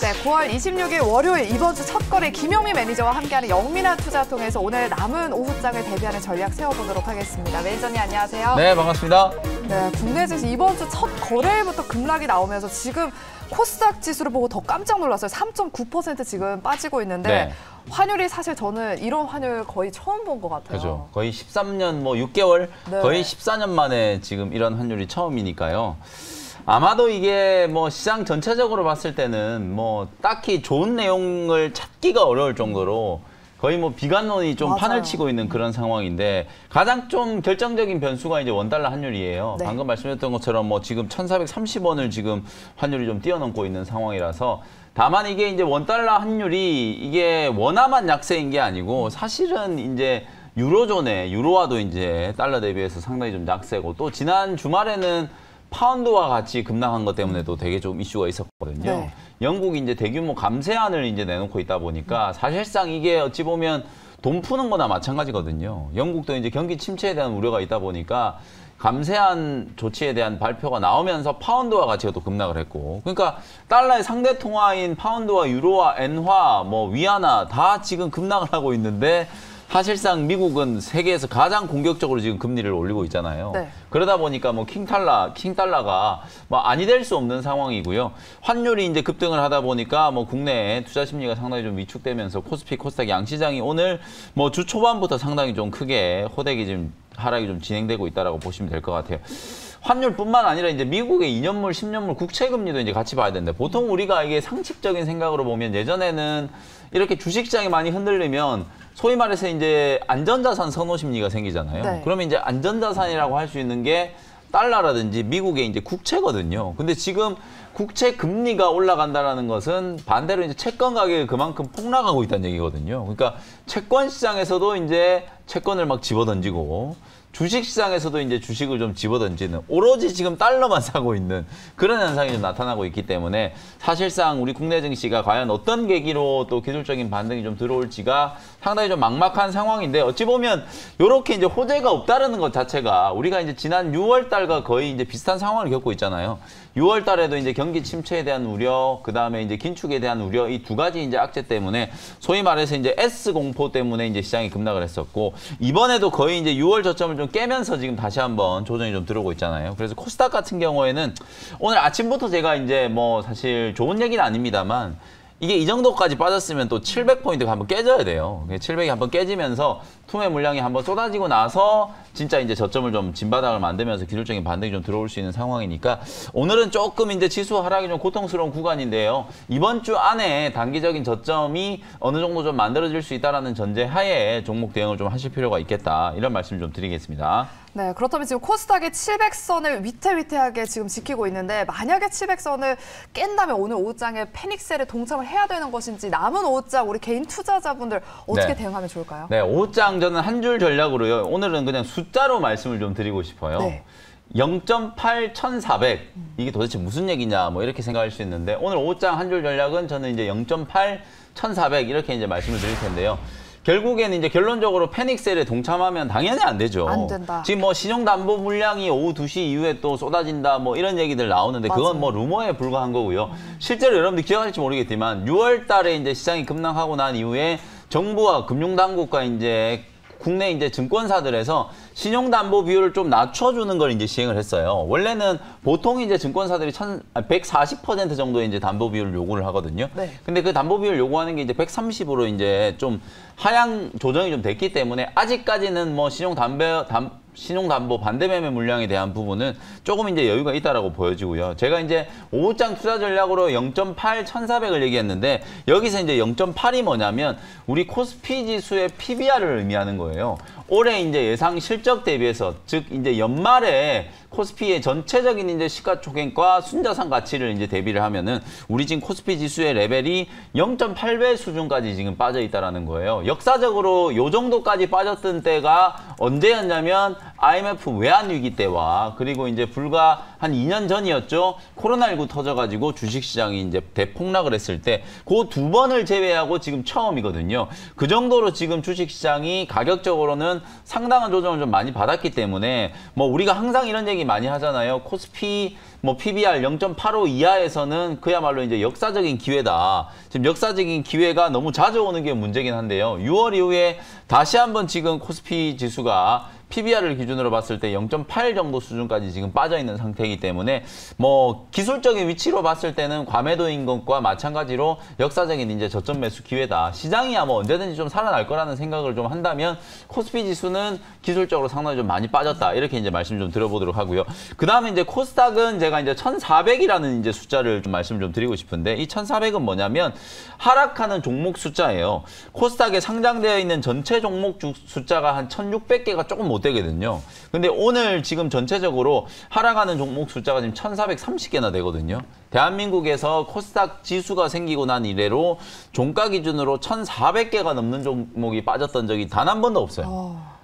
네, 9월 26일 월요일 이번 주 첫 거래 김용미 매니저와 함께하는 영민한 투자 통해서 오늘 남은 오후장을 대비하는 전략 세워보도록 하겠습니다. 매니저님 안녕하세요. 네, 반갑습니다. 네, 국내 증시 이번 주 첫 거래일부터 급락이 나오면서 지금 코스닥 지수를 보고 더 깜짝 놀랐어요. 3.9% 지금 빠지고 있는데 네. 환율이 사실 저는 이런 환율 거의 처음 본 것 같아요. 그죠. 거의 13년, 6개월, 네. 거의 14년 만에 지금 이런 환율이 처음이니까요. 아마도 이게 시장 전체적으로 봤을 때는 딱히 좋은 내용을 찾기가 어려울 정도로 거의 비관론이 좀 맞아요. 판을 치고 있는 그런 상황인데 가장 좀 결정적인 변수가 이제 원달러 환율이에요. 네. 방금 말씀드렸던 것처럼 지금 1,430원을 지금 환율이 좀 뛰어넘고 있는 상황이라서 다만 이게 이제 원달러 환율이 이게 원화만 약세인 게 아니고 사실은 이제 유로화도 이제 달러 대비해서 상당히 좀 약세고 또 지난 주말에는 파운드와 같이 급락한 것 때문에도 되게 좀 이슈가 있었거든요. 네. 영국이 이제 대규모 감세안을 이제 내놓고 있다 보니까 사실상 이게 어찌 보면 돈 푸는 거나 마찬가지거든요. 영국도 이제 경기 침체에 대한 우려가 있다 보니까 감세안 조치에 대한 발표가 나오면서 파운드와 같이 또 급락을 했고 그러니까 달러의 상대 통화인 파운드와 유로와 엔화, 위안화 다 지금 급락을 하고 있는데 사실상 미국은 세계에서 가장 공격적으로 지금 금리를 올리고 있잖아요. 네. 그러다 보니까 킹달러가 아니 될 수 없는 상황이고요. 환율이 이제 급등을 하다 보니까 국내에 투자 심리가 상당히 좀 위축되면서 코스피, 코스닥 양시장이 오늘 주 초반부터 상당히 좀 크게 호되게 지금 하락이 좀 진행되고 있다라고 보시면 될 것 같아요. 환율뿐만 아니라 이제 미국의 2년물, 10년물 국채 금리도 이제 같이 봐야 되는데 보통 우리가 이게 상식적인 생각으로 보면 예전에는 이렇게 주식시장이 많이 흔들리면 소위 말해서 이제 안전자산 선호 심리가 생기잖아요. 네. 그러면 이제 안전자산이라고 할 수 있는 게 달러라든지 미국의 이제 국채거든요. 근데 지금 국채 금리가 올라간다라는 것은 반대로 이제 채권 가격이 그만큼 폭락하고 있다는 얘기거든요. 그러니까 채권 시장에서도 이제 채권을 막 집어던지고 주식시장에서도 이제 주식을 좀 집어던지는 오로지 지금 달러만 사고 있는 그런 현상이 좀 나타나고 있기 때문에 사실상 우리 국내 증시가 과연 어떤 계기로 또 기술적인 반등이 좀 들어올지가 상당히 좀 막막한 상황인데 어찌 보면 이렇게 이제 호재가 없다라는 것 자체가 우리가 이제 지난 6월 달과 거의 이제 비슷한 상황을 겪고 있잖아요. 6월 달에도 이제 경기 침체에 대한 우려, 그 다음에 이제 긴축에 대한 우려, 이 두 가지 이제 악재 때문에 소위 말해서 이제 S 공포 때문에 이제 시장이 급락을 했었고 이번에도 거의 이제 6월 저점을 좀 깨면서 지금 다시 한번 조정이 좀 들어오고 있잖아요. 그래서 코스닥 같은 경우에는 오늘 아침부터 제가 이제 사실 좋은 얘기는 아닙니다만 이게 이 정도까지 빠졌으면 또 700포인트가 한번 깨져야 돼요. 700이 한번 깨지면서 투매 물량이 한번 쏟아지고 나서 진짜 이제 저점을 좀 진바닥을 만들면서 기술적인 반등이 좀 들어올 수 있는 상황이니까 오늘은 조금 이제 지수 하락이 좀 고통스러운 구간인데요. 이번 주 안에 단기적인 저점이 어느 정도 좀 만들어질 수 있다라는 전제 하에 종목 대응을 좀 하실 필요가 있겠다. 이런 말씀 좀 드리겠습니다. 네, 그렇다면 지금 코스닥이 700선을 위태위태하게 지금 지키고 있는데 만약에 700선을 깬다면 오늘 오후장에 패닉셀에 동참을 해야 되는 것인지 남은 오후장 우리 개인 투자자분들 어떻게 대응하면 좋을까요? 네, 오후장 저는 한 줄 전략으로요. 오늘은 그냥 숫자로 말씀을 좀 드리고 싶어요. 네. 0.8 1,400 이게 도대체 무슨 얘기냐 이렇게 생각할 수 있는데 오늘 오후장 한 줄 전략은 저는 이제 0.8 1,400 이렇게 이제 말씀을 드릴 텐데요. 결국에는 이제 결론적으로 패닉셀에 동참하면 당연히 안 되죠. 안 된다. 지금 신용담보 물량이 오후 2시 이후에 또 쏟아진다 이런 얘기들 나오는데 그건 루머에 불과한 거고요. 실제로 여러분들 기억하실지 모르겠지만 6월 달에 이제 시장이 급락하고 난 이후에 정부와 금융당국과 이제 국내 이제 증권사들에서 신용담보 비율을 좀 낮춰주는 걸 이제 시행을 했어요. 원래는 보통 이제 증권사들이 140% 정도의 이제 담보 비율을 요구를 하거든요. 네. 근데 그 담보 비율 요구하는 게 이제 130으로 이제 좀 하향 조정이 좀 됐기 때문에 아직까지는 신용담보 반대 매매 물량에 대한 부분은 조금 이제 여유가 있다라고 보여지고요. 제가 이제 오후장 투자 전략으로 0.8 1,400을 얘기했는데 여기서 이제 0.8이 뭐냐면 우리 코스피 지수의 PBR을 의미하는 거예요. 올해 이제 예상 실적 대비해서 즉 이제 연말에 코스피의 전체적인 이제 시가총액과 순자산 가치를 이제 대비를 하면은 우리 지금 코스피 지수의 레벨이 0.8배 수준까지 지금 빠져 있다라는 거예요. 역사적으로 요 정도까지 빠졌던 때가 언제였냐면 IMF 외환 위기 때와 그리고 이제 불과 한 2년 전이었죠. 코로나19 터져가지고 주식시장이 이제 대폭락을 했을 때 그 두 번을 제외하고 지금 처음이거든요. 그 정도로 지금 주식시장이 가격적으로는 상당한 조정을 좀 많이 받았기 때문에 뭐 우리가 항상 이런 얘기 많이 하잖아요. 코스피 뭐 PBR 0.85 이하에서는 그야말로 이제 역사적인 기회다. 지금 역사적인 기회가 너무 자주 오는 게 문제긴 한데요. 6월 이후에 다시 한번 지금 코스피 지수가 PBR을 기준으로 봤을 때 0.8 정도 수준까지 지금 빠져 있는 상태이기 때문에 뭐 기술적인 위치로 봤을 때는 과매도인 것과 마찬가지로 역사적인 이제 저점 매수 기회다. 시장이야 뭐 언제든지 좀 살아날 거라는 생각을 좀 한다면 코스피 지수는 기술적으로 상당히 좀 많이 빠졌다. 이렇게 이제 말씀 좀 드려보도록 하고요. 그 다음에 이제 코스닥은 제가 이제 1,400이라는 이제 숫자를 좀 말씀 좀 드리고 싶은데 이 1,400은 뭐냐면 하락하는 종목 숫자예요. 코스닥에 상장되어 있는 전체 종목 숫자가 한 1,600개가 조금 못 되거든요. 근데 오늘 지금 전체적으로 하락하는 종목 숫자가 지금 1,430개나 되거든요. 대한민국에서 코스닥 지수가 생기고 난 이래로 종가 기준으로 1,400개가 넘는 종목이 빠졌던 적이 단 한 번도 없어요.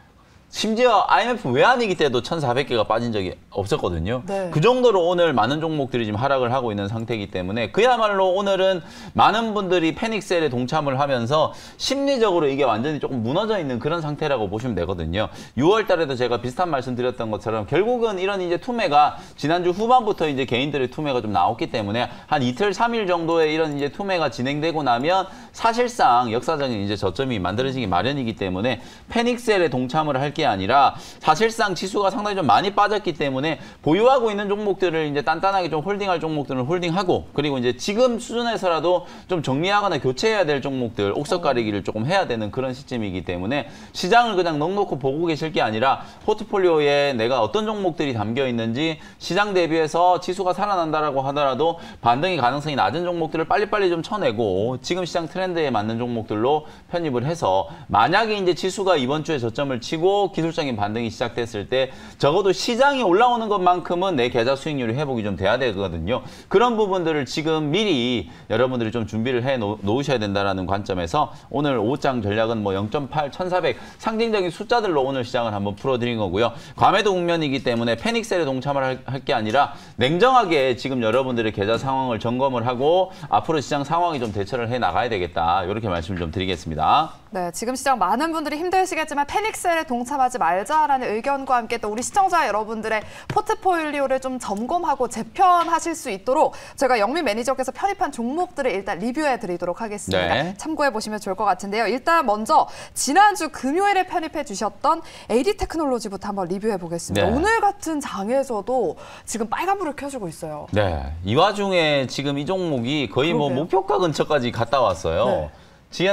심지어 IMF 외환위기 때도 1,400개가 빠진 적이 없었거든요. 네. 그 정도로 오늘 많은 종목들이 지금 하락을 하고 있는 상태이기 때문에 그야말로 오늘은 많은 분들이 패닉셀에 동참을 하면서 심리적으로 이게 완전히 조금 무너져 있는 그런 상태라고 보시면 되거든요. 6월 달에도 제가 비슷한 말씀 드렸던 것처럼 결국은 이런 이제 투매가 지난주 후반부터 이제 개인들의 투매가 좀 나왔기 때문에 한 이틀, 3일 정도의 이런 이제 투매가 진행되고 나면 사실상 역사적인 이제 저점이 만들어지기 마련이기 때문에 패닉셀에 동참을 할 게 아니라 사실상 지수가 상당히 좀 많이 빠졌기 때문에 보유하고 있는 종목들을 이제 단단하게 좀 홀딩할 종목들은 홀딩하고 그리고 이제 지금 수준에서라도 좀 정리하거나 교체해야 될 종목들 옥석 가리기를 조금 해야 되는 그런 시점이기 때문에 시장을 그냥 넉넉히 보고 계실 게 아니라 포트폴리오에 내가 어떤 종목들이 담겨 있는지 시장 대비해서 지수가 살아난다라고 하더라도 반등의 가능성이 낮은 종목들을 빨리빨리 좀 쳐내고 지금 시장 트렌드에 맞는 종목들로 편입을 해서 만약에 이제 지수가 이번 주에 저점을 치고 기술적인 반등이 시작됐을 때 적어도 시장이 올라오는 것만큼은 내 계좌 수익률이 회복이 좀 돼야 되거든요. 그런 부분들을 지금 미리 여러분들이 좀 준비를 해 놓으셔야 된다는 관점에서 오늘 5장 전략은 뭐 0.8, 1,400 상징적인 숫자들로 오늘 시장을 한번 풀어드린 거고요. 과매도 국면이기 때문에 패닉셀에 동참을 할 게 아니라 냉정하게 지금 여러분들의 계좌 상황을 점검을 하고 앞으로 시장 상황이 좀 대처를 해 나가야 되겠다. 이렇게 말씀을 좀 드리겠습니다. 네, 지금 시장 많은 분들이 힘드시겠지만 패닉셀에 동참하지 말자라는 의견과 함께 또 우리 시청자 여러분들의 포트폴리오를 좀 점검하고 재편하실 수 있도록 제가 영민 매니저께서 편입한 종목들을 일단 리뷰해 드리도록 하겠습니다. 네. 참고해 보시면 좋을 것 같은데요. 일단 먼저 지난주 금요일에 편입해 주셨던 AD 테크놀로지부터 한번 리뷰해 보겠습니다. 네. 오늘 같은 장에서도 지금 빨간불을 켜주고 있어요. 네, 이 와중에 지금 이 종목이 거의 뭐 그러게요. 목표가 근처까지 갔다 왔어요. 네.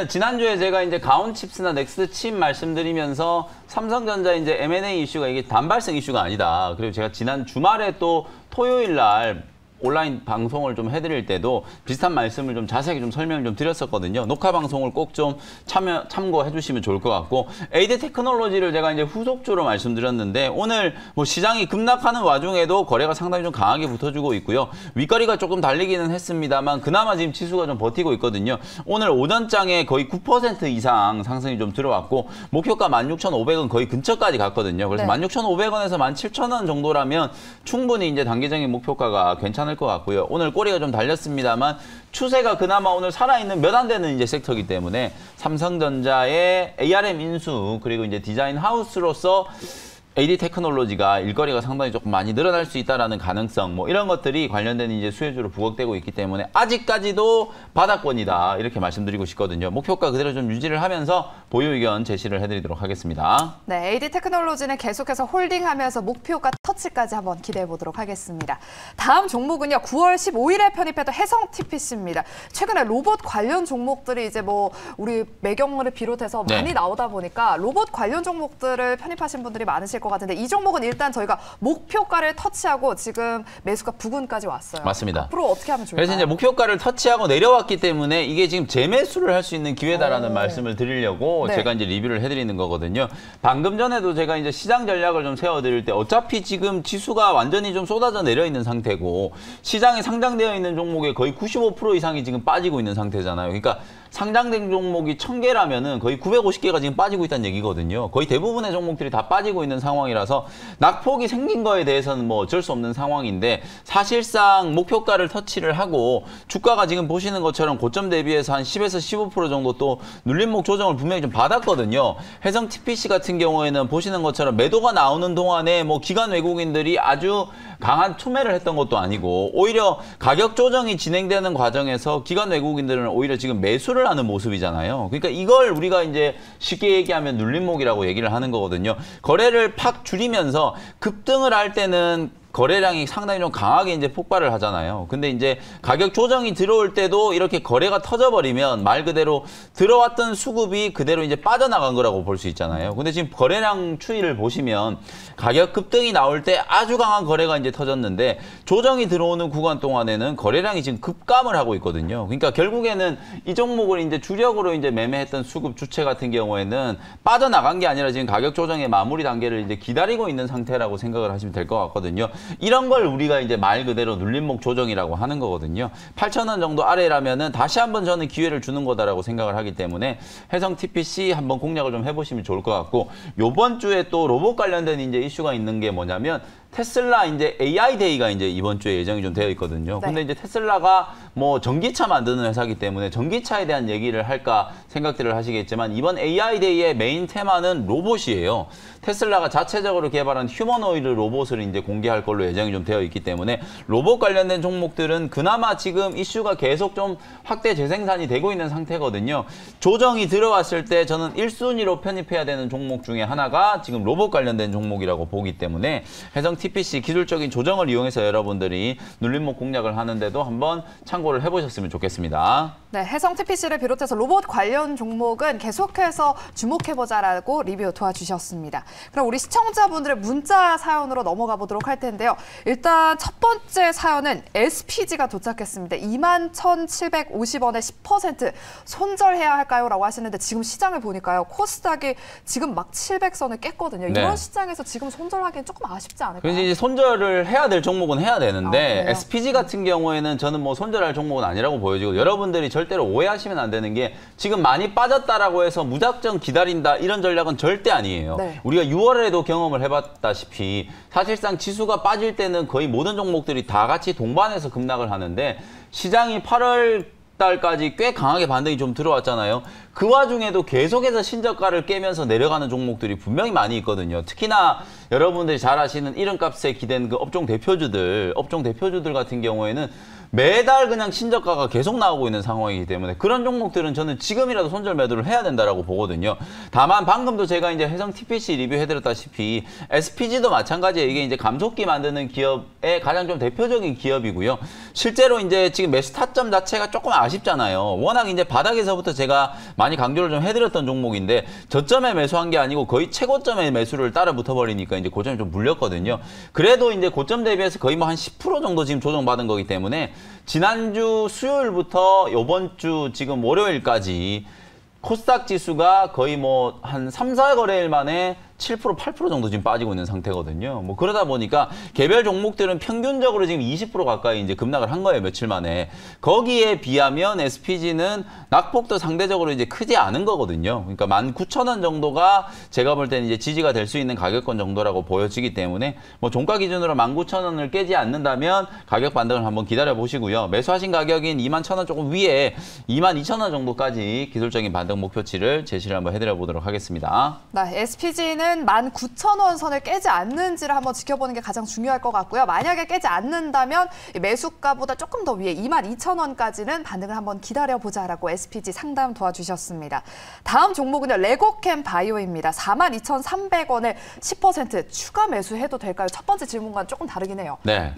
지난주에 제가 이제 가온칩스나 넥스트칩 말씀드리면서 삼성전자 이제 M&A 이슈가 이게 단발성 이슈가 아니다. 그리고 제가 지난 주말에 또 토요일 날 온라인 방송을 좀 해드릴 때도 비슷한 말씀을 좀 자세하게 좀 설명을 좀 드렸었거든요. 녹화 방송을 꼭 좀 참고해 주시면 좋을 것 같고 AD 테크놀로지를 제가 이제 후속주로 말씀드렸는데 오늘 뭐 시장이 급락하는 와중에도 거래가 상당히 좀 강하게 붙어주고 있고요. 윗거리가 조금 달리기는 했습니다만 그나마 지금 지수가 좀 버티고 있거든요. 오늘 오전장에 거의 9% 이상 상승이 좀 들어왔고 목표가 16,500원 거의 근처까지 갔거든요. 그래서 네. 16,500원에서 17,000원 정도라면 충분히 이제 단기적인 목표가가 괜찮을 것 같고요. 오늘 꼬리가 좀 달렸습니다만 추세가 그나마 오늘 살아있는 몇 안 되는 이제 섹터이기 때문에 삼성전자의 ARM 인수 그리고 이제 디자인 하우스로서 AD 테크놀로지가 일거리가 상당히 조금 많이 늘어날 수 있다라는 가능성 뭐 이런 것들이 관련된 이제 수혜주로 부각되고 있기 때문에 아직까지도 바닥권이다 이렇게 말씀드리고 싶거든요. 목표가 그대로 좀 유지를 하면서 보유 의견 제시를 해드리도록 하겠습니다. 네, AD 테크놀로지는 계속해서 홀딩하면서 목표가 터치까지 한번 기대해 보도록 하겠습니다. 다음 종목은요, 9월 15일에 편입했던 해성 TPC입니다. 최근에 로봇 관련 종목들이 이제 뭐 우리 매경을 비롯해서 네. 많이 나오다 보니까 로봇 관련 종목들을 편입하신 분들이 많으실 것 같은데 이 종목은 일단 저희가 목표가를 터치하고 지금 매수가 부근까지 왔어요. 맞습니다. 앞으로 어떻게 하면 좋을까요? 그래서 이제 목표가를 터치하고 내려왔기 때문에 이게 지금 재매수를 할 수 있는 기회다라는 말씀을 드리려고 네. 제가 이제 리뷰를 해드리는 거거든요. 방금 전에도 제가 이제 시장 전략을 좀 세워드릴 때 어차피 지금 지수가 완전히 좀 쏟아져 내려 있는 상태고 시장에 상장되어 있는 종목의 거의 95% 이상이 지금 빠지고 있는 상태잖아요. 그러니까 상장된 종목이 1000개라면은 거의 950개가 지금 빠지고 있다는 얘기거든요. 거의 대부분의 종목들이 다 빠지고 있는 상황이라서 낙폭이 생긴 거에 대해서는 뭐 어쩔 수 없는 상황인데 사실상 목표가를 터치를 하고 주가가 지금 보시는 것처럼 고점 대비해서 한 10에서 15% 정도 또 눌림목 조정을 분명히 좀 받았거든요. 해성 TPC 같은 경우에는 보시는 것처럼 매도가 나오는 동안에 뭐 기관 외국인들이 아주 강한 투매를 했던 것도 아니고 오히려 가격 조정이 진행되는 과정에서 기관 외국인들은 오히려 지금 매수를 하는 모습이잖아요. 그러니까 이걸 우리가 이제 쉽게 얘기하면 눌림목이라고 얘기를 하는 거거든요. 거래를 팍 줄이면서 급등을 할 때는 거래량이 상당히 좀 강하게 이제 폭발을 하잖아요. 근데 이제 가격 조정이 들어올 때도 이렇게 거래가 터져버리면 말 그대로 들어왔던 수급이 그대로 이제 빠져나간 거라고 볼 수 있잖아요. 근데 지금 거래량 추이를 보시면 가격 급등이 나올 때 아주 강한 거래가 이제 터졌는데 조정이 들어오는 구간 동안에는 거래량이 지금 급감을 하고 있거든요. 그러니까 결국에는 이 종목을 이제 주력으로 이제 매매했던 수급 주체 같은 경우에는 빠져나간 게 아니라 지금 가격 조정의 마무리 단계를 이제 기다리고 있는 상태라고 생각을 하시면 될 것 같거든요. 이런 걸 우리가 이제 말 그대로 눌림목 조정이라고 하는 거거든요. 8,000원 정도 아래라면은 다시 한번 저는 기회를 주는 거다라고 생각을 하기 때문에 해성 TPC 한번 공략을 좀 해보시면 좋을 것 같고 요번 주에 또 로봇 관련된 이제 이슈가 있는 게 뭐냐면 테슬라 이제 AI 데이가 이제 이번 주에 예정이 좀 되어 있거든요. 네. 근데 이제 테슬라가 뭐 전기차 만드는 회사이기 때문에 전기차에 대한 얘기를 할까 생각들을 하시겠지만 이번 AI 데이의 메인 테마는 로봇이에요. 테슬라가 자체적으로 개발한 휴머노이드 로봇을 이제 공개할 걸로 예정이 좀 되어 있기 때문에 로봇 관련된 종목들은 그나마 지금 이슈가 계속 좀 확대 재생산이 되고 있는 상태거든요. 조정이 들어왔을 때 저는 1순위로 편입해야 되는 종목 중에 하나가 지금 로봇 관련된 종목이라고 보기 때문에 해성 TPC 기술적인 조정을 이용해서 여러분들이 눌림목 공략을 하는데도 한번 참고를 해보셨으면 좋겠습니다. 네, 해성 TPC를 비롯해서 로봇 관련 종목은 계속해서 주목해보자라고 리뷰 도와주셨습니다. 그럼 우리 시청자분들의 문자 사연으로 넘어가 보도록 할 텐데요. 일단 첫 번째 사연은 SPG가 도착했습니다. 21,750원에 10% 손절해야 할까요? 라고 하시는데 지금 시장을 보니까요. 코스닥이 지금 막 700선을 깼거든요. 네. 이런 시장에서 지금 손절하기엔 조금 아쉽지 않을까요? 그래서 이제 손절을 해야 될 종목은 해야 되는데 그래요? SPG 같은 경우에는 저는 뭐 손절할 종목은 아니라고 보여지고 여러분들이 절대로 오해하시면 안 되는 게 지금 많이 빠졌다라고 해서 무작정 기다린다 이런 전략은 절대 아니에요. 네. 우리가 6월에도 경험을 해봤다시피 사실상 지수가 빠질 때는 거의 모든 종목들이 다 같이 동반해서 급락을 하는데 시장이 8월 달까지 꽤 강하게 반등이 좀 들어왔잖아요. 그 와중에도 계속해서 신저가를 깨면서 내려가는 종목들이 분명히 많이 있거든요. 특히나 여러분들이 잘 아시는 이름값에 기댄 그 업종 대표주들 같은 경우에는 매달 그냥 신저가가 계속 나오고 있는 상황이기 때문에 그런 종목들은 저는 지금이라도 손절 매도를 해야 된다라고 보거든요. 다만 방금도 제가 이제 해성 TPC 리뷰해드렸다시피 SPG도 마찬가지예요. 이게 이제 감속기 만드는 기업의 가장 좀 대표적인 기업이고요. 실제로 이제 지금 매수 타점 자체가 조금 아쉽잖아요. 워낙 이제 바닥에서부터 제가 많이 강조를 좀 해드렸던 종목인데 저점에 매수한 게 아니고 거의 최고점에 매수를 따라 붙어버리니까 이제 고점이 좀 물렸거든요. 그래도 이제 고점 대비해서 거의 뭐 한 10% 정도 지금 조정받은 거기 때문에 지난주 수요일부터 이번 주 지금 월요일까지 코스닥 지수가 거의 뭐 한 3, 4거래일 만에 7%, 8% 정도 지금 빠지고 있는 상태거든요. 뭐 그러다 보니까 개별 종목들은 평균적으로 지금 20% 가까이 이제 급락을 한 거예요, 며칠 만에. 거기에 비하면 SPG는 낙폭도 상대적으로 이제 크지 않은 거거든요. 그러니까 19,000원 정도가 제가 볼 때는 이제 지지가 될 수 있는 가격권 정도라고 보여지기 때문에 뭐 종가 기준으로 19,000원을 깨지 않는다면 가격 반등을 한번 기다려 보시고요. 매수하신 가격인 21,000원 조금 위에 22,000원 정도까지 기술적인 반등 목표치를 제시를 한번 해드려 보도록 하겠습니다. 네, SPG는 19,000원 선을 깨지 않는지를 한번 지켜보는 게 가장 중요할 것 같고요. 만약에 깨지 않는다면 매수가보다 조금 더 위에 22,000원까지는 반등을 한번 기다려보자라고 SPG 상담 도와주셨습니다. 다음 종목은요. 레고캠 바이오입니다. 42,300원에 10% 추가 매수해도 될까요? 첫 번째 질문과는 조금 다르긴 해요. 네.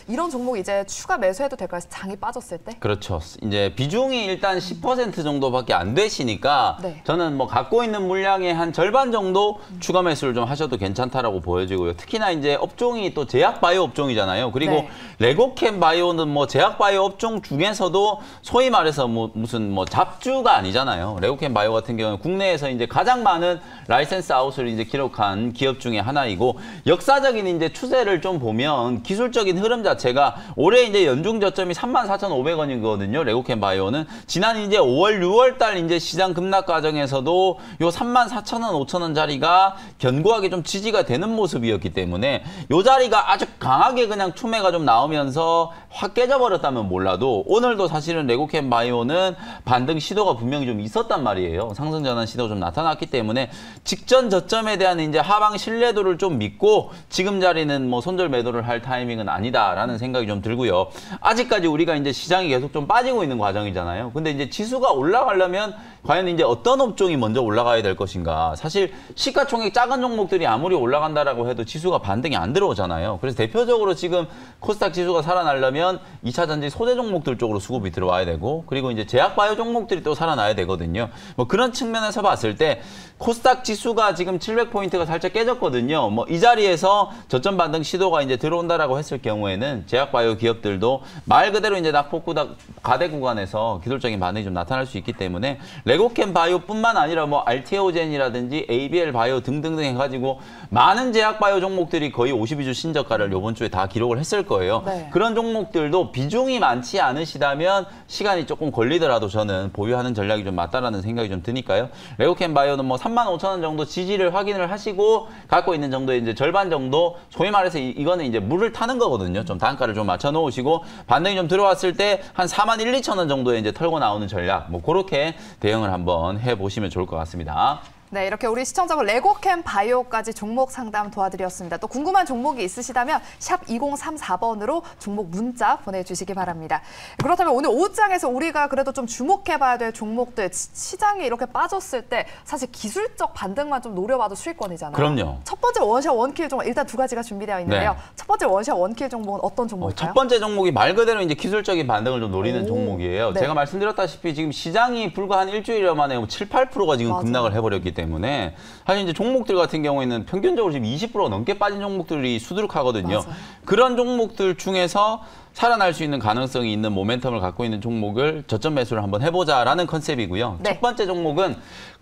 이런 종목 이제 추가 매수해도 될까요? 장이 빠졌을 때? 그렇죠. 이제 비중이 일단 10% 정도밖에 안 되시니까 네. 저는 뭐 갖고 있는 물량의 한 절반 정도 추가 추가 매수를 좀 하셔도 괜찮다라고 보여지고요. 특히나 이제 업종이 또 제약 바이오 업종이잖아요. 그리고 네. 레고캠 바이오는 뭐 제약 바이오 업종 중에서도 소위 말해서 무슨 잡주가 아니잖아요. 레고캠 바이오 같은 경우는 국내에서 이제 가장 많은 라이센스 아웃을 이제 기록한 기업 중에 하나이고, 역사적인 이제 추세를 좀 보면 기술적인 흐름 자체가 올해 이제 연중 저점이 34,500원이거든요. 레고캠 바이오는 지난 이제 5월, 6월 달 이제 시장 급락 과정에서도 요 34,000원, 5,000원짜리가 견고하게 좀 지지가 되는 모습이었기 때문에 요 자리가 아주 강하게 그냥 추매가 좀 나오면서 확 깨져버렸다면 몰라도 오늘도 사실은 레고캠 바이오는 반등 시도가 분명히 좀 있었단 말이에요. 상승 전환 시도가 좀 나타났기 때문에 직전 저점에 대한 이제 하방 신뢰도를 좀 믿고 지금 자리는 뭐 손절 매도를 할 타이밍은 아니다라는 생각이 좀 들고요. 아직까지 우리가 이제 시장이 계속 좀 빠지고 있는 과정이잖아요. 근데 이제 지수가 올라가려면 과연 이제 어떤 업종이 먼저 올라가야 될 것인가. 사실 시가총액 작은 종목들이 아무리 올라간다라고 해도 지수가 반등이 안 들어오잖아요. 그래서 대표적으로 지금 코스닥 지수가 살아나려면 2차 전지 소재 종목들 쪽으로 수급이 들어와야 되고, 그리고 이제 제약 바이오 종목들이 또 살아나야 되거든요. 뭐 그런 측면에서 봤을 때 코스닥 지수가 지금 700포인트가 살짝 깨졌거든요. 뭐 이 자리에서 저점 반등 시도가 이제 들어온다라고 했을 경우에는 제약 바이오 기업들도 말 그대로 이제 낙폭 가대 구간에서 기술적인 반응이 좀 나타날 수 있기 때문에 레고캠 바이오뿐만 아니라 뭐 알테오젠이라든지 ABL 바이오 등등등 해가지고 많은 제약 바이오 종목들이 거의 52주 신저가를 이번 주에 다 기록을 했을 거예요. 네. 그런 종목들도 비중이 많지 않으시다면 시간이 조금 걸리더라도 저는 보유하는 전략이 좀 맞다라는 생각이 좀 드니까요. 레고캠 바이오는 뭐 35,000원 정도 지지를 확인을 하시고 갖고 있는 정도의 이제 절반 정도, 소위 말해서 이거는 이제 물을 타는 거거든요. 좀 단가를 좀 맞춰 놓으시고 반등이 좀 들어왔을 때 한 41,200원 정도에 이제 털고 나오는 전략, 뭐 그렇게 대응을 한번 해보시면 좋을 것 같습니다. 네, 이렇게 우리 시청자분 레고캠 바이오까지 종목 상담 도와드렸습니다. 또 궁금한 종목이 있으시다면 샵 2034번으로 종목 문자 보내주시기 바랍니다. 그렇다면 오늘 오후장에서 우리가 그래도 좀 주목해봐야 될 종목들, 시장이 이렇게 빠졌을 때 사실 기술적 반등만 좀 노려봐도 수익권이잖아요. 그럼요. 첫 번째 원샷 원킬 종목, 일단 두 가지가 준비되어 있는데요. 네. 첫 번째 원샷 원킬 종목은 어떤 종목일까요? 첫 번째 종목이 말 그대로 이제 기술적인 반등을 좀 노리는 종목이에요. 네. 제가 말씀드렸다시피 지금 시장이 불과 한 일주일 만에 7, 8%가 지금 맞아요. 급락을 해버렸기 때문에 사실 이제 종목들 같은 경우에는 평균적으로 지금 20% 넘게 빠진 종목들이 수두룩하거든요. 맞아요. 그런 종목들 중에서 살아날 수 있는 가능성이 있는 모멘텀을 갖고 있는 종목을 저점 매수를 한번 해보자라는 컨셉이고요. 네. 첫 번째 종목은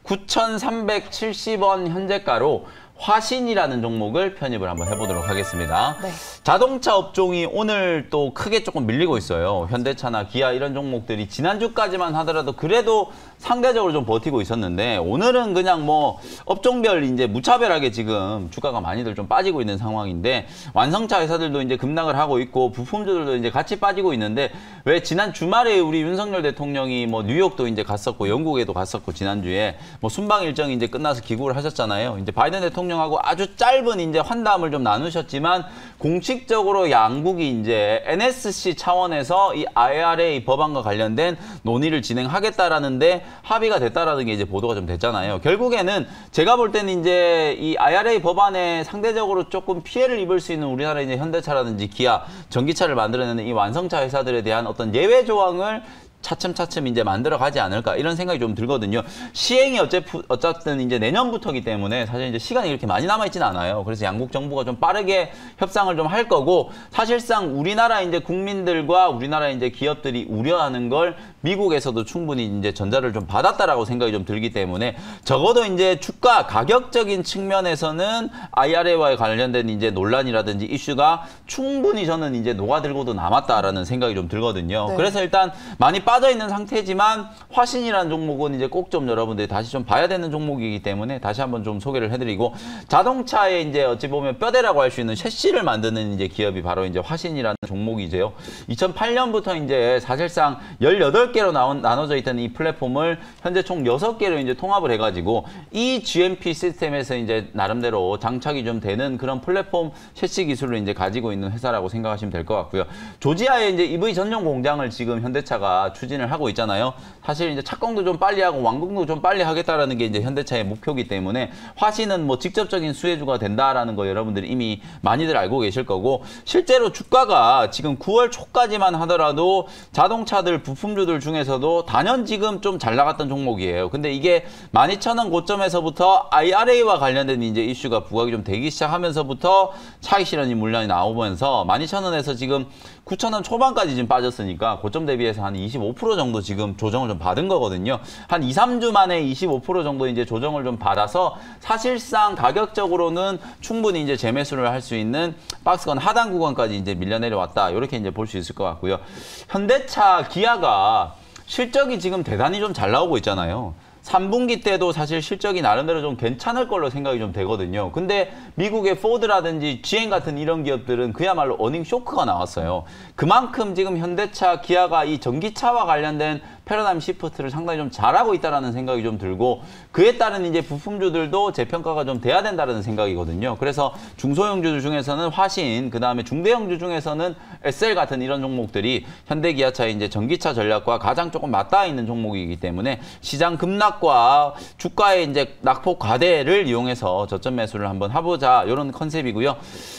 9,370원 현재가로 화신이라는 종목을 편입을 한번 해보도록 하겠습니다. 네. 자동차 업종이 오늘 또 크게 조금 밀리고 있어요. 현대차나 기아 이런 종목들이 지난주까지만 하더라도 그래도 상대적으로 좀 버티고 있었는데 오늘은 그냥 뭐 업종별 이제 무차별하게 지금 주가가 많이들 좀 빠지고 있는 상황인데, 완성차 회사들도 이제 급락을 하고 있고 부품주들도 이제 같이 빠지고 있는데, 왜 지난 주말에 우리 윤석열 대통령이 뭐 뉴욕도 이제 갔었고 영국에도 갔었고 지난주에 뭐 순방 일정이 이제 끝나서 귀국을 하셨잖아요. 이제 바이든 대통령하고 아주 짧은 이제 환담을 좀 나누셨지만 공식적으로 양국이 이제 NSC 차원에서 이 IRA 법안과 관련된 논의를 진행하겠다라는데 합의가 됐다라는 게 이제 보도가 좀 됐잖아요. 결국에는 제가 볼 때는 이제 이 IRA 법안에 상대적으로 조금 피해를 입을 수 있는 우리나라 이제 현대차라든지 기아, 전기차를 만들어내는 이 완성차 회사들에 대한 어떤 예외 조항을 차츰차츰 이제 만들어 가지 않을까 이런 생각이 좀 들거든요. 시행이 어쨌든 이제 내년부터기 때문에 사실 이제 시간이 이렇게 많이 남아 있지는 않아요. 그래서 양국 정부가 좀 빠르게 협상을 좀 할 거고, 사실상 우리나라 이제 국민들과 우리나라 이제 기업들이 우려하는 걸 미국에서도 충분히 이제 전달을 좀 받았다라고 생각이 좀 들기 때문에 적어도 이제 주가 가격적인 측면에서는 IRA와 관련된 이제 논란이라든지 이슈가 충분히 저는 이제 녹아들고도 남았다라는 생각이 좀 들거든요. 네. 그래서 일단 많이 빠져 있는 상태지만 화신이라는 종목은 이제 꼭 좀 여러분들이 다시 좀 봐야 되는 종목이기 때문에 다시 한번 좀 소개를 해드리고, 자동차에 이제 어찌 보면 뼈대라고 할 수 있는 셰시를 만드는 이제 기업이 바로 이제 화신이라는 종목이죠. 2008년부터 이제 사실상 18개로 나눠져 있던 이 플랫폼을 현재 총 6개로 이제 통합을 해가지고 이 GMP 시스템에서 이제 나름대로 장착이 좀 되는 그런 플랫폼 셰시 기술을 이제 가지고 있는 회사라고 생각하시면 될 것 같고요. 조지아에 이제 EV 전용 공장을 지금 현대차가 추진을 하고 있잖아요. 사실 이제 착공도 좀 빨리 하고 완공도 좀 빨리 하겠다라는 게 이제 현대차의 목표이기 때문에 화신은 뭐 직접적인 수혜주가 된다라는 거 여러분들이 이미 많이들 알고 계실 거고, 실제로 주가가 지금 9월 초까지만 하더라도 자동차들 부품주들 중에서도 단연 지금 좀 잘 나갔던 종목이에요. 근데 이게 12,000원 고점에서부터 IRA와 관련된 이제 이슈가 부각이 좀 되기 시작하면서부터 차익 실현이 물량이 나오면서 12,000원에서 지금 9,000원 초반까지 지금 빠졌으니까 고점 대비해서 한 25% 정도 지금 조정을 좀 받은 거거든요. 한 2, 3주 만에 25% 정도 이제 조정을 좀 받아서 사실상 가격적으로는 충분히 이제 재매수를 할 수 있는 박스권 하단 구간까지 이제 밀려 내려왔다. 이렇게 이제 볼 수 있을 것 같고요. 현대차, 기아가 실적이 지금 대단히 좀 잘 나오고 있잖아요. 3분기 때도 사실 실적이 나름대로 좀 괜찮을 걸로 생각이 좀 되거든요. 근데 미국의 포드라든지 GM 같은 이런 기업들은 그야말로 어닝 쇼크가 나왔어요. 그만큼 지금 현대차, 기아가 이 전기차와 관련된 패러다임 시프트를 상당히 좀 잘하고 있다는 생각이 좀 들고 그에 따른 이제 부품주들도 재평가가 좀 돼야 된다는 생각이거든요. 그래서 중소형주 중에서는 화신, 그다음에 중대형주 중에서는 SL 같은 이런 종목들이 현대기아차의 이제 전기차 전략과 가장 조금 맞닿아 있는 종목이기 때문에 시장 급락과 주가의 이제 낙폭 과대를 이용해서 저점 매수를 한번 해보자 이런 컨셉이고요.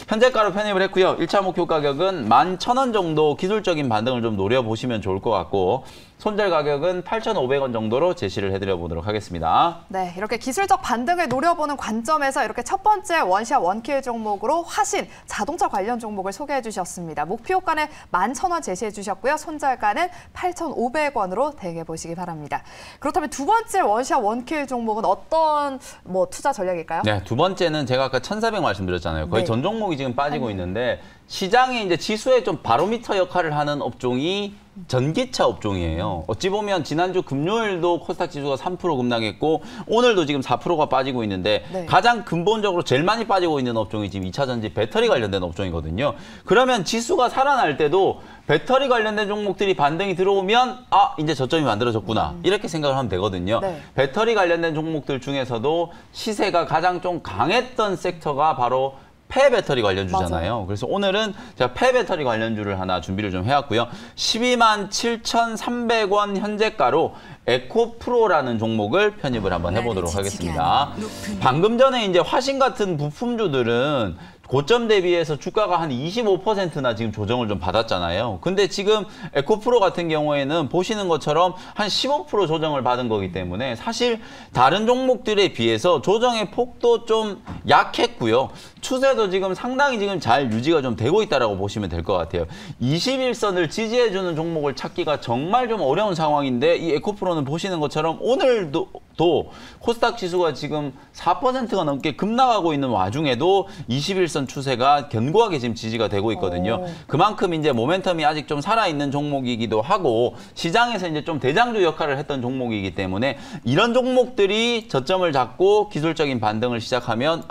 현재가로 편입을 했고요. 1차 목표 가격은 11,000원 정도 기술적인 반등을 좀 노려보시면 좋을 것 같고 손절 가격은 8,500원 정도로 제시를 해드려 보도록 하겠습니다. 네, 이렇게 기술적 반등을 노려보는 관점에서 이렇게 첫 번째 원샷 원킬 종목으로 화신, 자동차 관련 종목을 소개해 주셨습니다. 목표가는 11,000원 제시해 주셨고요. 손절가는 8,500원으로 대응해 보시기 바랍니다. 그렇다면 두 번째 원샷 원킬 종목은 어떤 투자 전략일까요? 네, 두 번째는 제가 아까 1,400 말씀드렸잖아요. 거의 네. 전 종목이 지금 빠지고 있는데 시장에 이제 지수에 좀 바로미터 역할을 하는 업종이 전기차 업종이에요. 어찌 보면 지난주 금요일도 코스닥 지수가 3% 급락했고 오늘도 지금 4%가 빠지고 있는데 네. 가장 근본적으로 제일 많이 빠지고 있는 업종이 지금 2차 전지 배터리 관련된 업종이거든요. 그러면 지수가 살아날 때도 배터리 관련된 종목들이 반등이 들어오면 이제 저점이 만들어졌구나 이렇게 생각을 하면 되거든요. 네. 배터리 관련된 종목들 중에서도 시세가 가장 좀 강했던 섹터가 바로 폐배터리 관련주잖아요. 맞아요. 그래서 오늘은 제가 폐배터리 관련주를 하나 준비를 좀 해왔고요. 127,300원 현재가로 에코프로라는 종목을 편입을 한번 해보도록 하겠습니다. 방금 전에 이제 화신 같은 부품주들은 고점 대비해서 주가가 한 25%나 지금 조정을 좀 받았잖아요. 근데 지금 에코프로 같은 경우에는 보시는 것처럼 한 15% 조정을 받은 거기 때문에 사실 다른 종목들에 비해서 조정의 폭도 좀 약했고요. 추세도 지금 상당히 지금 잘 유지가 좀 되고 있다라고 보시면 될 것 같아요. 21선을 지지해주는 종목을 찾기가 정말 좀 어려운 상황인데 이 에코프로는 보시는 것처럼 오늘도 코스닥 지수가 지금 4%가 넘게 급락하고 있는 와중에도 21선 추세가 견고하게 지금 지지가 되고 있거든요. 그만큼 이제 모멘텀이 아직 좀 살아있는 종목이기도 하고 시장에서 이제 좀 대장주 역할을 했던 종목이기 때문에 이런 종목들이 저점을 잡고 기술적인 반등을 시작하면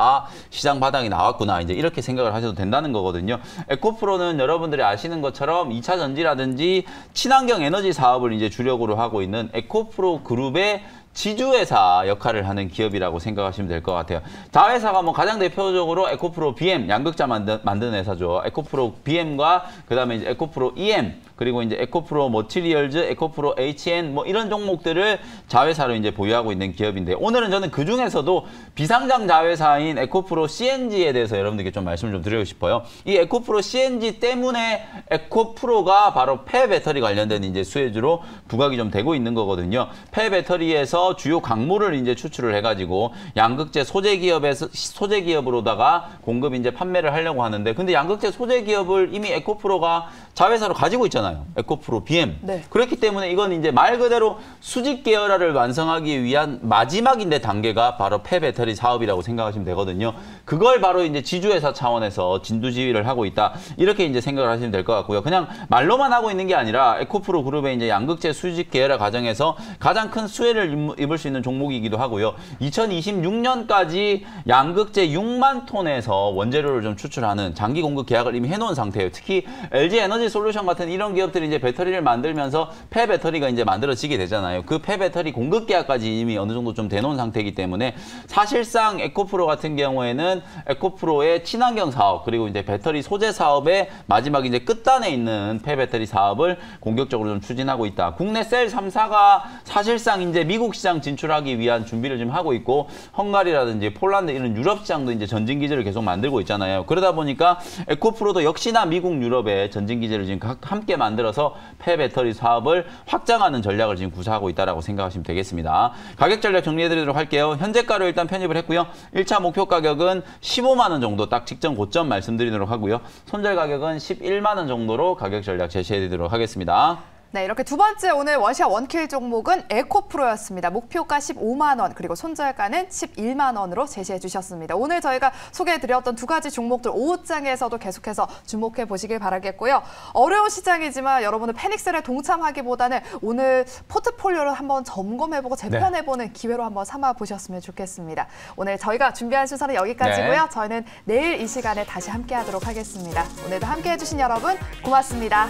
시장 바닥이 나왔구나 이제 이렇게 생각을 하셔도 된다는 거거든요. 에코프로는 여러분들이 아시는 것처럼 2차 전지라든지 친환경 에너지 사업을 이제 주력으로 하고 있는 에코프로 그룹의 지주회사 역할을 하는 기업이라고 생각하시면 될 것 같아요. 자회사가 가장 대표적으로 에코프로 BM, 양극자 만드는 회사죠. 에코프로 BM과 그다음에 이제 에코프로 EM, 그리고 이제 에코프로 머티리얼즈, 에코프로 HN 이런 종목들을 자회사로 이제 보유하고 있는 기업인데 오늘은 저는 그 중에서도 비상장 자회사인 에코프로 CNG에 대해서 여러분들께 좀 말씀을 좀 드리고 싶어요. 이 에코프로 CNG 때문에 에코프로가 바로 폐배터리 관련된 이제 수혜주로 부각이 좀 되고 있는 거거든요. 폐배터리에서 주요 광물을 이제 추출을 해가지고 양극재 소재기업으로다가 공급 이제 판매를 하려고 하는데 근데 양극재 소재기업을 이미 에코프로가 자회사로 가지고 있잖아요. 에코프로 BM. 네. 그렇기 때문에 이건 이제 말 그대로 수직 계열화를 완성하기 위한 마지막인데 단계가 바로 폐배터리 사업이라고 생각하시면 되거든요. 그걸 바로 이제 지주회사 차원에서 진두지휘를 하고 있다. 이렇게 이제 생각을 하시면 될 것 같고요. 그냥 말로만 하고 있는 게 아니라 에코프로 그룹의 이제 양극재 수직 계열화 과정에서 가장 큰 수혜를 입을 수 있는 종목이기도 하고요. 2026년까지 양극재 6만 톤에서 원재료를 좀 추출하는 장기 공급 계약을 이미 해놓은 상태예요. 특히 LG 에너지 솔루션 같은 이런 기업들이 이제 배터리를 만들면서 폐배터리가 이제 만들어지게 되잖아요. 그 폐배터리 공급 계약까지 이미 어느 정도 좀 돼놓은 상태이기 때문에 사실상 에코프로 같은 경우에는 에코프로의 친환경 사업 그리고 이제 배터리 소재 사업의 마지막 이제 끝단에 있는 폐배터리 사업을 공격적으로 좀 추진하고 있다. 국내 셀 3사가 사실상 이제 미국 시장 진출하기 위한 준비를 좀 하고 있고 헝가리라든지 폴란드 이런 유럽 시장도 이제 전진 기지를 계속 만들고 있잖아요. 그러다 보니까 에코프로도 역시나 미국 유럽의 전진 기지를 지금 함께 만들어서 폐배터리 사업을 확장하는 전략을 지금 구사하고 있다라고 생각하시면 되겠습니다. 가격 전략 정리해드리도록 할게요. 현재가로 일단 편입을 했고요. 1차 목표 가격은 15만 원 정도 딱 직전 고점 말씀드리도록 하고요. 손절 가격은 11만 원 정도로 가격 전략 제시해드리도록 하겠습니다. 네, 이렇게 두 번째 오늘 원샷 원킬 종목은 에코프로였습니다. 목표가 15만 원, 그리고 손절가는 11만 원으로 제시해 주셨습니다. 오늘 저희가 소개해드렸던 두 가지 종목들 오후장에서도 계속해서 주목해 보시길 바라겠고요. 어려운 시장이지만 여러분은 패닉셀에 동참하기보다는 오늘 포트폴리오를 한번 점검해보고 재편해보는 기회로 한번 삼아보셨으면 좋겠습니다. 오늘 저희가 준비한 순서는 여기까지고요. 저희는 내일 이 시간에 다시 함께하도록 하겠습니다. 오늘도 함께해 주신 여러분 고맙습니다.